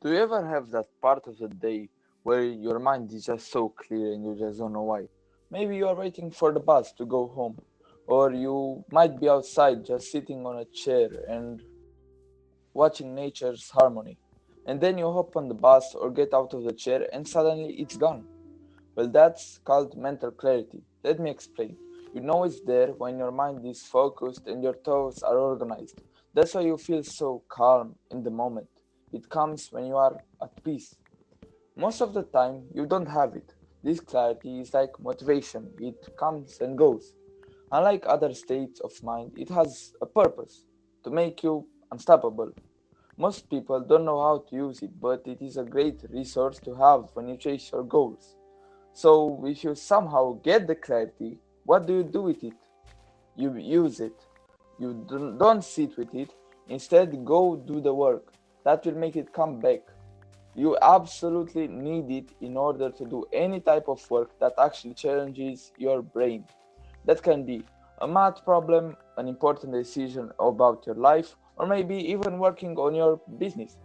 Do you ever have that part of the day where your mind is just so clear and you just don't know why? Maybe you are waiting for the bus to go home, or you might be outside just sitting on a chair and watching nature's harmony. And then you hop on the bus or get out of the chair and suddenly it's gone. Well, that's called mental clarity. Let me explain. You know it's there when your mind is focused and your thoughts are organized. That's why you feel so calm in the moment. It comes when you are at peace. Most of the time, you don't have it. This clarity is like motivation, it comes and goes. Unlike other states of mind, it has a purpose to make you unstoppable. Most people don't know how to use it, but it is a great resource to have when you chase your goals. So, if you somehow get the clarity, what do you do with it? You use it. You don't sit with it. Instead, go do the work. That will make it come back. You absolutely need it in order to do any type of work that actually challenges your brain. That can be a math problem, an important decision about your life, or maybe even working on your business.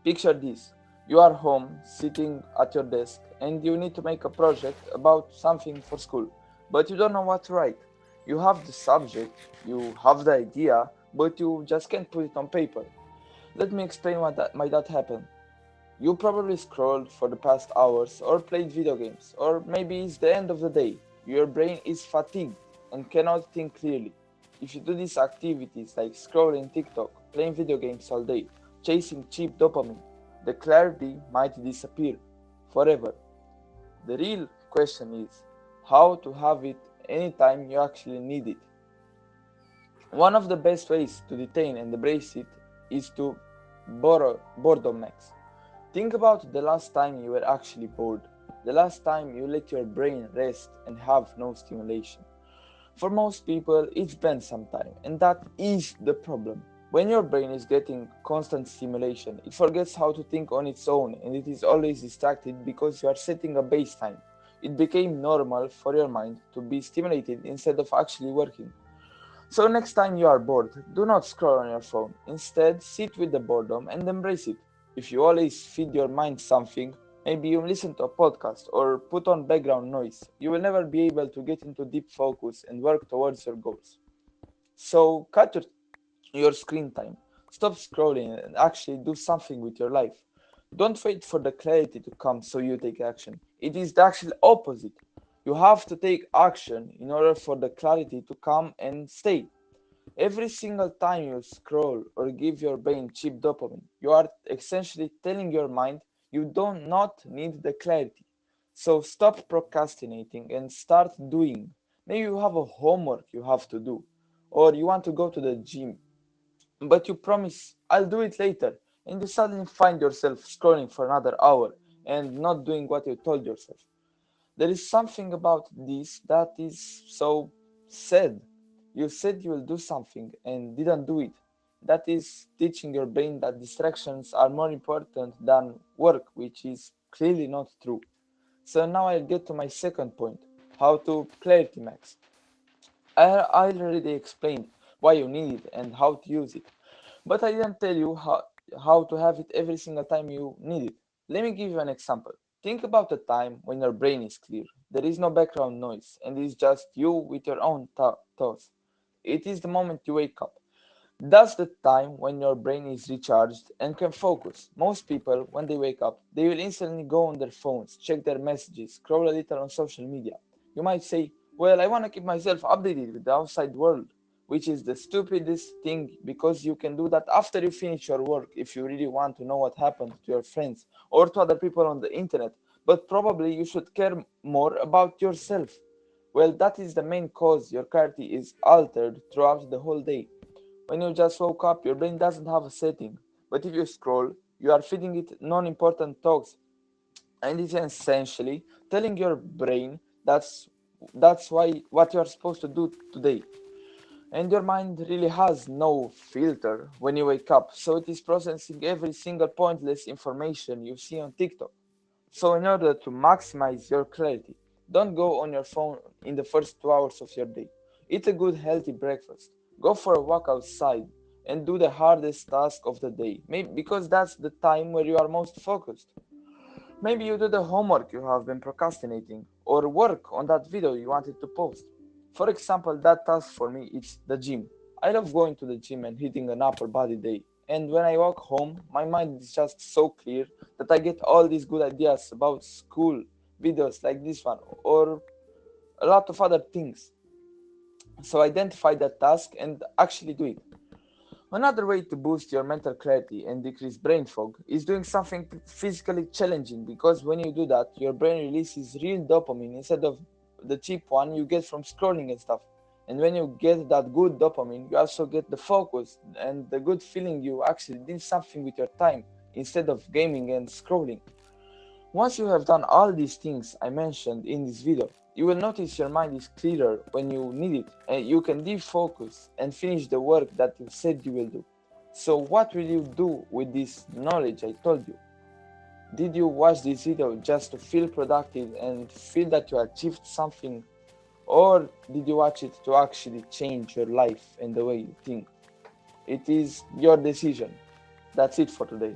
Picture this: you are home, sitting at your desk, and you need to make a project about something for school, but you don't know what to write. You have the subject, you have the idea, but you just can't put it on paper. Let me explain what that might that happen. You probably scrolled for the past hours or played video games, or maybe it's the end of the day. Your brain is fatigued and cannot think clearly. If you do these activities like scrolling TikTok, playing video games all day, chasing cheap dopamine, the clarity might disappear forever. The real question is how to have it anytime you actually need it. One of the best ways to detain and embrace it is to borrow boredom max. Think about the last time you were actually bored, the last time you let your brain rest and have no stimulation. For most people, it's been some time, and that is the problem. When your brain is getting constant stimulation, it forgets how to think on its own and it is always distracted because you are setting a baseline. It became normal for your mind to be stimulated instead of actually working. So next time you are bored, do not scroll on your phone. Instead, sit with the boredom and embrace it. If you always feed your mind something, maybe you listen to a podcast or put on background noise, you will never be able to get into deep focus and work towards your goals. So cut your screen time. Stop scrolling and actually do something with your life. Don't wait for the clarity to come so you take action. It is the actual opposite. You have to take action in order for the clarity to come and stay. Every single time you scroll or give your brain cheap dopamine, you are essentially telling your mind you do not need the clarity. So stop procrastinating and start doing. Maybe you have a homework you have to do, or you want to go to the gym, but you promise I'll do it later, and you suddenly find yourself scrolling for another hour and not doing what you told yourself. There is something about this that is so sad. You said you will do something and didn't do it. That is teaching your brain that distractions are more important than work, which is clearly not true. So now I'll get to my second point: how to clarity max. I already explained why you need it and how to use it, but I didn't tell you how to have it every single time you need it. Let me give you an example. Think about a time when your brain is clear. There is no background noise, and it's just you with your own thoughts. It is the moment you wake up. That's the time when your brain is recharged and can focus. Most people, when they wake up, they will instantly go on their phones, check their messages, scroll a little on social media. You might say, well, I want to keep myself updated with the outside world, which is the stupidest thing because you can do that after you finish your work if you really want to know what happened to your friends or to other people on the internet. But probably you should care more about yourself. Well, that is the main cause your clarity is altered throughout the whole day. When you just woke up, your brain doesn't have a setting. But if you scroll, you are feeding it non important talks, and it's essentially telling your brain that's why what you are supposed to do today. And your mind really has no filter when you wake up, so it is processing every single pointless information you see on TikTok. So, in order to maximize your clarity, don't go on your phone in the first 2 hours of your day. Eat a good, healthy breakfast. Go for a walk outside. and do the hardest task of the day. Maybe because that's the time where you are most focused. Maybe you do the homework you have been procrastinating, or work on that video you wanted to post. For example, that task for me is the gym. I love going to the gym and hitting an upper body day. And when I walk home, my mind is just so clear that I get all these good ideas about school, videos like this one, or a lot of other things. So identify that task and actually do it. Another way to boost your mental clarity and decrease brain fog is doing something physically challenging, because when you do that, your brain releases real dopamine instead of the cheap one you get from scrolling and stuff. And when you get that good dopamine, you also get the focus and the good feeling you actually did something with your time instead of gaming and scrolling. Once you have done all these things I mentioned in this video, you will notice your mind is clearer when you need it, and you can defocus and finish the work that you said you will do. So what will you do with this knowledge I told you? Did you watch this video just to feel productive and feel that you achieved something? Or did you watch it to actually change your life and the way you think? It is your decision. That's it for today.